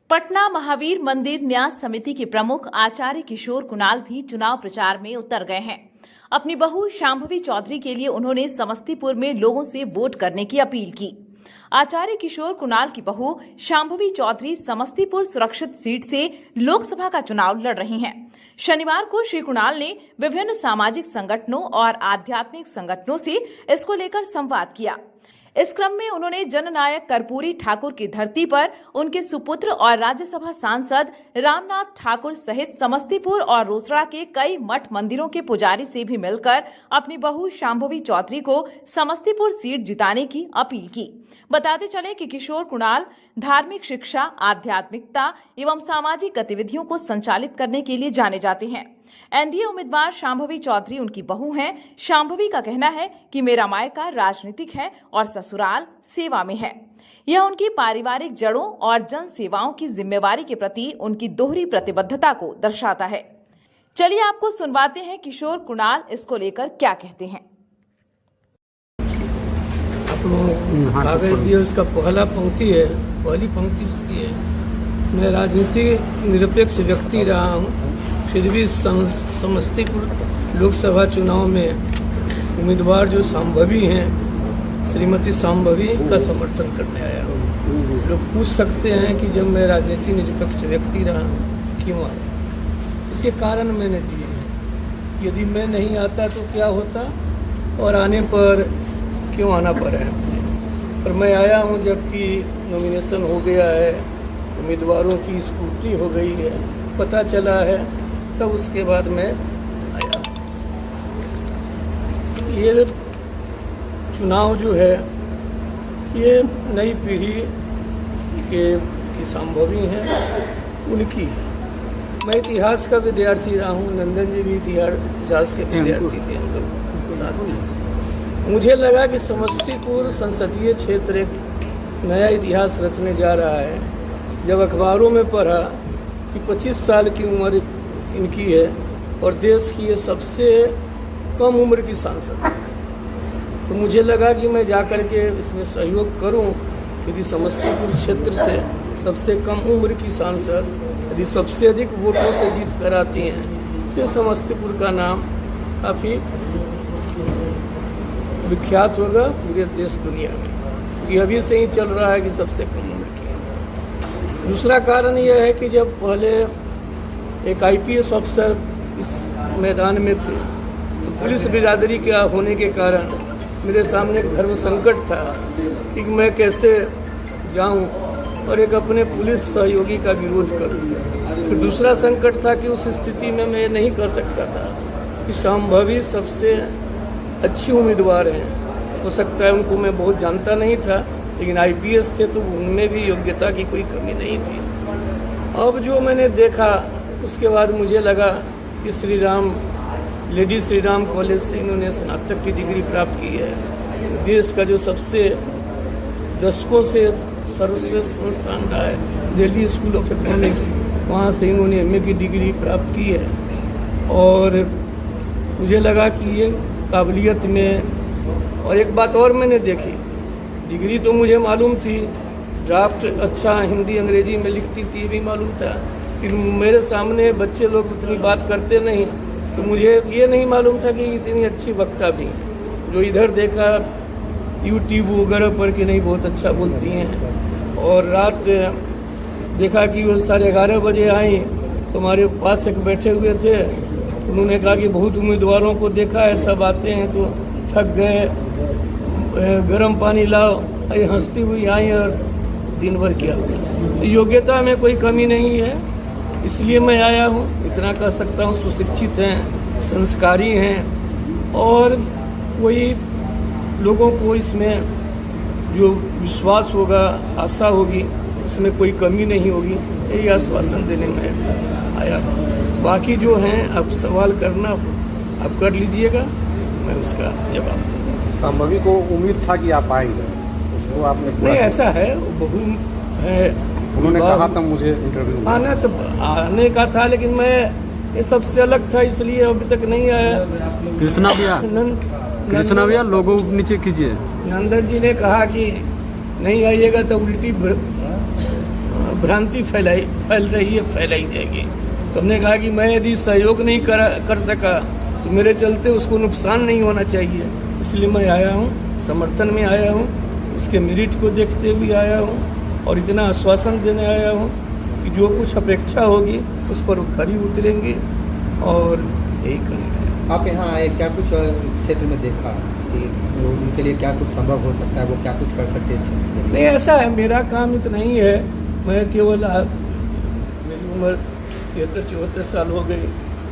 पटना महावीर मंदिर न्यास समिति के प्रमुख आचार्य किशोर कुणाल भी चुनाव प्रचार में उतर गए हैं। अपनी बहू शांभवी चौधरी के लिए उन्होंने समस्तीपुर में लोगों से वोट करने की अपील की। आचार्य किशोर कुणाल की बहू शांभवी चौधरी समस्तीपुर सुरक्षित सीट से लोकसभा का चुनाव लड़ रही हैं। शनिवार को श्री कुणाल ने विभिन्न सामाजिक संगठनों और आध्यात्मिक संगठनों से इसको लेकर संवाद किया। इस क्रम में उन्होंने जननायक कर्पूरी ठाकुर की धरती पर उनके सुपुत्र और राज्यसभा सांसद रामनाथ ठाकुर सहित समस्तीपुर और रोसड़ा के कई मठ मंदिरों के पुजारी से भी मिलकर अपनी बहू शांभवी चौधरी को समस्तीपुर सीट जिताने की अपील की। बताते चले कि किशोर कुणाल धार्मिक शिक्षा, आध्यात्मिकता एवं सामाजिक गतिविधियों को संचालित करने के लिए जाने जाते हैं। एनडीए उम्मीदवार शांभवी चौधरी उनकी बहू हैं। शांभवी का कहना है कि मेरा मायका राजनीतिक है और ससुराल सेवा में है। यह उनकी पारिवारिक जड़ों और जन सेवाओं की जिम्मेवारी के प्रति उनकी दोहरी प्रतिबद्धता को दर्शाता है। चलिए आपको सुनवाते हैं किशोर कुणाल इसको लेकर क्या कहते हैं। कागज दिए उसका पहली पंक्ति उसकी है। मैं राजनीतिक निरपेक्ष व्यक्ति रहा हूँ, फिर भी समस्तीपुर लोकसभा चुनाव में उम्मीदवार जो शांभवी हैं, श्रीमती शांभवी का समर्थन करने आया हूँ। लोग पूछ सकते हैं कि जब मैं राजनीतिक निरपेक्ष व्यक्ति रहा हूँ क्यों आया। इसके कारण मैंने दिए हैं। यदि मैं नहीं आता तो क्या होता और आने पर क्यों आना पड़ा है मुझे। पर मैं आया हूँ जबकि नॉमिनेशन हो गया है, उम्मीदवारों की स्क्रूटनी हो गई है, पता चला है, तब उसके बाद मैं आया। ये चुनाव जो है ये नई पीढ़ी की शांभवी हैं, उनकी है। मैं इतिहास का विद्यार्थी रहा हूँ, नंदन जी भी इतिहास के विद्यार्थी थे, हम लोग साथ में। मुझे लगा कि समस्तीपुर संसदीय क्षेत्र एक नया इतिहास रचने जा रहा है। जब अखबारों में पढ़ा कि 25 साल की उम्र इनकी है और देश की ये सबसे कम उम्र की सांसद, तो मुझे लगा कि मैं जाकर के इसमें सहयोग करूं। यदि समस्तीपुर क्षेत्र से सबसे कम उम्र की सांसद यदि सबसे अधिक वोटों से जीत कर आती हैं तो समस्तीपुर का नाम काफ़ी विख्यात होगा पूरे देश दुनिया में। ये अभी से ही चल रहा है कि सबसे कम उम्र की है। दूसरा कारण यह है कि जब पहले एक आईपीएस अफसर इस मैदान में थे तो पुलिस बिरादरी के होने के कारण मेरे सामने एक धर्म संकट था कि मैं कैसे जाऊं और एक अपने पुलिस सहयोगी का विरोध करूं। फिर दूसरा संकट था कि उस स्थिति में मैं नहीं कर सकता था कि शांभवी सबसे अच्छी उम्मीदवार हैं। हो सकता है उनको मैं बहुत जानता नहीं था, लेकिन आईपीएस थे तो उनमें भी योग्यता की कोई कमी नहीं थी। अब जो मैंने देखा उसके बाद मुझे लगा कि लेडी श्री राम कॉलेज से इन्होंने स्नातक की डिग्री प्राप्त की है। देश का जो सबसे दशकों से सर्वश्रेष्ठ संस्थान रहा है दिल्ली स्कूल ऑफ इकोनॉमिक्स, वहाँ से इन्होंने एमए की डिग्री प्राप्त की है। और मुझे लगा कि ये काबिलियत में, और एक बात और मैंने देखी, डिग्री तो मुझे मालूम थी, ड्राफ्ट अच्छा हिंदी अंग्रेजी में लिखती थी ये भी मालूम था, कि मेरे सामने बच्चे लोग उतनी बात करते नहीं, तो मुझे ये नहीं मालूम था कि इतनी अच्छी वक्ता भी हैं। जो इधर देखा यूट्यूब वगैरह पर कि नहीं बहुत अच्छा बोलती हैं। और रात देखा कि वो 11:30 बजे आई तो हमारे पास एक बैठे हुए थे, उन्होंने कहा कि बहुत उम्मीदवारों को देखा है, सब आते हैं तो थक गए, गर्म पानी लाओ। ये हंसती हुई आई और दिन भर किया हुआ। योग्यता में कोई कमी नहीं है, इसलिए मैं आया हूँ। इतना कह सकता हूँ, सुशिक्षित हैं, संस्कारी हैं और कोई लोगों को इसमें जो विश्वास होगा, आशा होगी, उसमें कोई कमी नहीं होगी, यही आश्वासन देने में आया हूँ। बाकी जो हैं आप सवाल करना आप कर लीजिएगा, मैं उसका जवाब दूँगा। शांभवी को उम्मीद था कि आप आएंगे, उसको आपने नहीं ऐसा है, बहू है, उन्होंने कहा था मुझे इंटरव्यू आना तो आने का था, लेकिन मैं ये सबसे अलग था इसलिए अभी तक नहीं आया। कृष्णा भैया लोगो नीचे कीजिए। नंदन जी ने कहा कि नहीं आइएगा तो उल्टी भ्रांति फैल रही है, फैलाई जाएगी। तो हमने कहा कि मैं यदि सहयोग नहीं कर सका तो मेरे चलते उसको नुकसान नहीं होना चाहिए, इसलिए मैं आया हूँ, समर्थन में आया हूँ, उसके मेरिट को देखते हुए आया हूँ और इतना आश्वासन देने आया हूँ कि जो कुछ अपेक्षा होगी उस पर वो खरी उतरेंगे और यही करेंगे। आप यहाँ आए, क्या कुछ क्षेत्र में देखा कि उनके लिए क्या कुछ संभव हो सकता है, वो क्या कुछ कर सकते हैं क्षेत्र के लिए? नहीं, ऐसा है, मेरा काम इतना ही है। मैं केवल मेरी उम्र 73-74 साल हो गई।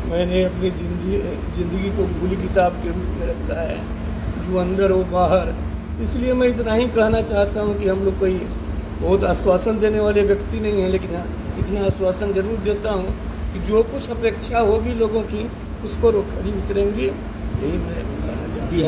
मैंने अपनी जिंदगी को भूली किताब के रूप में रखा है, जो अंदर हो बाहर। इसलिए मैं इतना ही कहना चाहता हूँ कि हम लोग कोई बहुत आश्वासन देने वाले व्यक्ति नहीं हैं, लेकिन इतना आश्वासन जरूर देता हूँ कि जो कुछ अपेक्षा होगी लोगों की उस पर वो खरी उतरेंगी, यही मैं कहना चाहता हूँ।